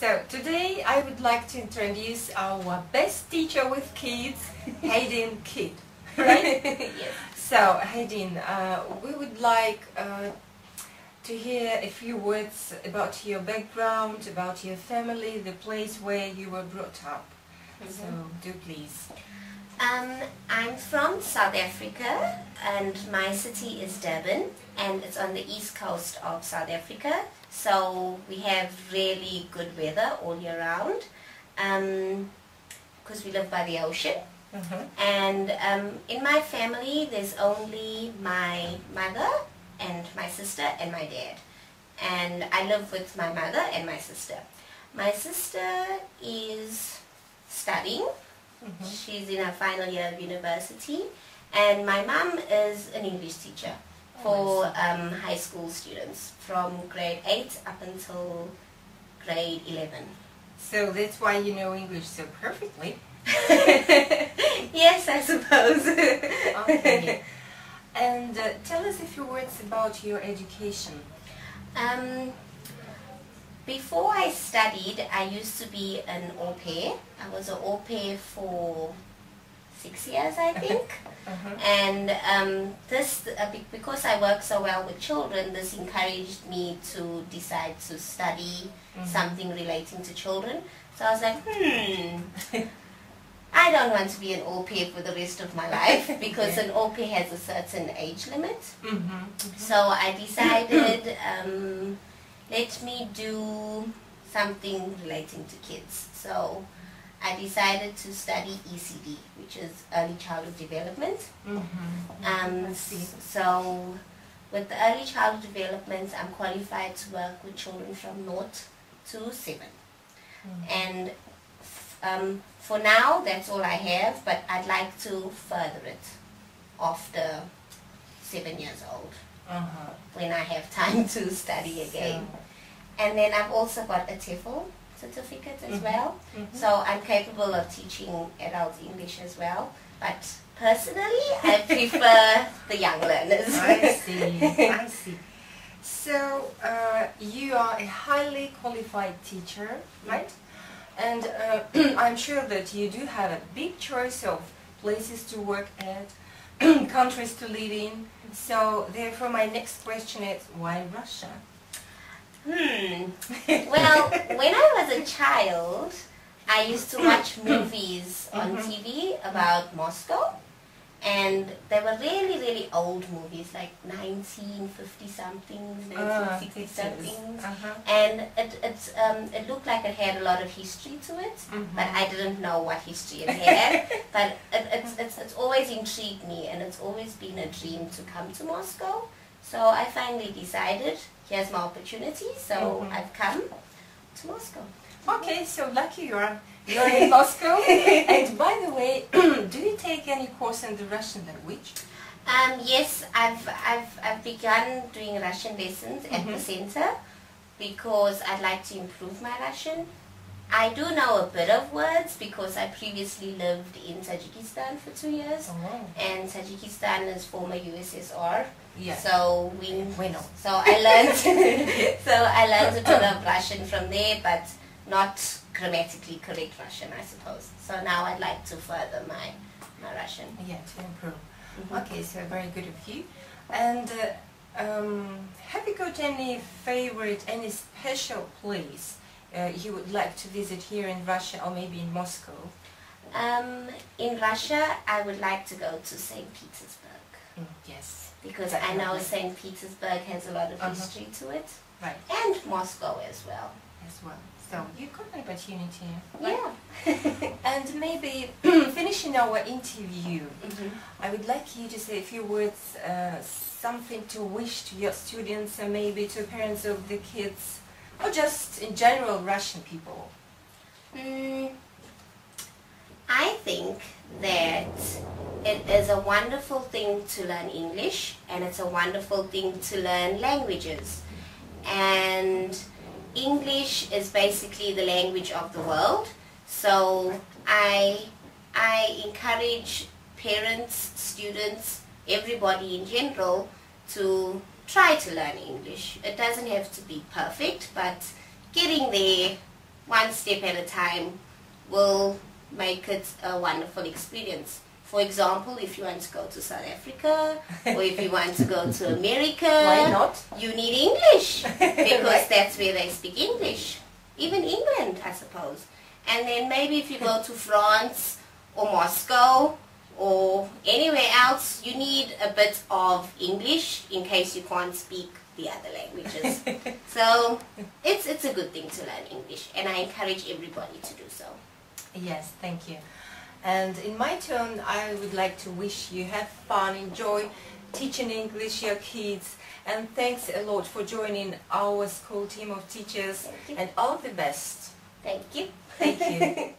So today I would like to introduce our best teacher with kids, Hadine Kid, right? Yes. So Hadine, we would like to hear a few words about your background, about your family, the place where you were brought up. So do please. I'm from South Africa and my city is Durban and it's on the east coast of South Africa, so we have really good weather all year round because we live by the ocean. And in my family there's only my mother and my sister and my dad, and I live with my mother and my sister. My sister is studying. She's in her final year of university, and my mum is an English teacher for high school students from grade 8 up until grade 11. So that's why you know English so perfectly. Yes, I suppose. Okay. And tell us a few words about your education. Before I studied, I used to be an au pair. I was an au pair for 6 years, I think. And because I work so well with children, this encouraged me to decide to study something relating to children. So I was like, I don't want to be an au pair for the rest of my life because an au pair has a certain age limit. So I decided, let me do something relating to kids. So I decided to study ECD, which is Early Childhood Development. So with the Early Childhood Development, I'm qualified to work with children from 0 to 7. And for now, that's all I have, but I'd like to further it after 7 years old, when I have time to study again. And then I've also got a TEFL certificate as well, so I'm capable of teaching adult English as well, but personally I prefer the young learners. I see, I see. So you are a highly qualified teacher, right? And I'm sure that you do have a big choice of places to work at, countries to live in. So therefore my next question is, why Russia? Well, when I was a child, I used to watch movies on TV about Moscow, and they were really, really old movies, like 1950 somethings, 1960 somethings, and it looked like it had a lot of history to it, but I didn't know what history it had. But it's always intrigued me, and it's always been a dream to come to Moscow. So I finally decided, here's my opportunity, so I've come to Moscow. Okay, so lucky you're in Moscow. And by the way, do you take any course in the Russian language? Yes, I've begun doing Russian lessons at the center because I'd like to improve my Russian. I do know a bit of words because I previously lived in Tajikistan for 2 years, and Tajikistan is former USSR. Yeah. So So I learned a bit of Russian from there, but not grammatically correct Russian, I suppose. So now I'd like to further my Russian. Yeah, to improve. Okay, so very good of you. And have you got any favorite, any special place you would like to visit here in Russia or maybe in Moscow? In Russia, I would like to go to St. Petersburg. Yes. Because I know St. Petersburg has a lot of history to it. Right. And Moscow as well. As well. So you've got an opportunity. Right? Yeah. And maybe finishing our interview, I would like you to say a few words, something to wish to your students and maybe to parents of the kids, or just in general Russian people. I think that it is a wonderful thing to learn English, and it's a wonderful thing to learn languages. And English is basically the language of the world, so I encourage parents, students, everybody in general to try to learn English. It doesn't have to be perfect, but getting there one step at a time will make it a wonderful experience. For example, if you want to go to South Africa or if you want to go to America, why not? You need English because Right. that's where they speak English. Even England, I suppose. And then maybe if you go to France or Moscow or anywhere else, you need a bit of English in case you can't speak the other languages. So it's a good thing to learn English, and I encourage everybody to do so. Yes, thank you. And in my turn, I would like to wish you have fun, enjoy teaching English your kids, and thanks a lot for joining our school team of teachers, Thank you. and all the best. Thank you. Thank you.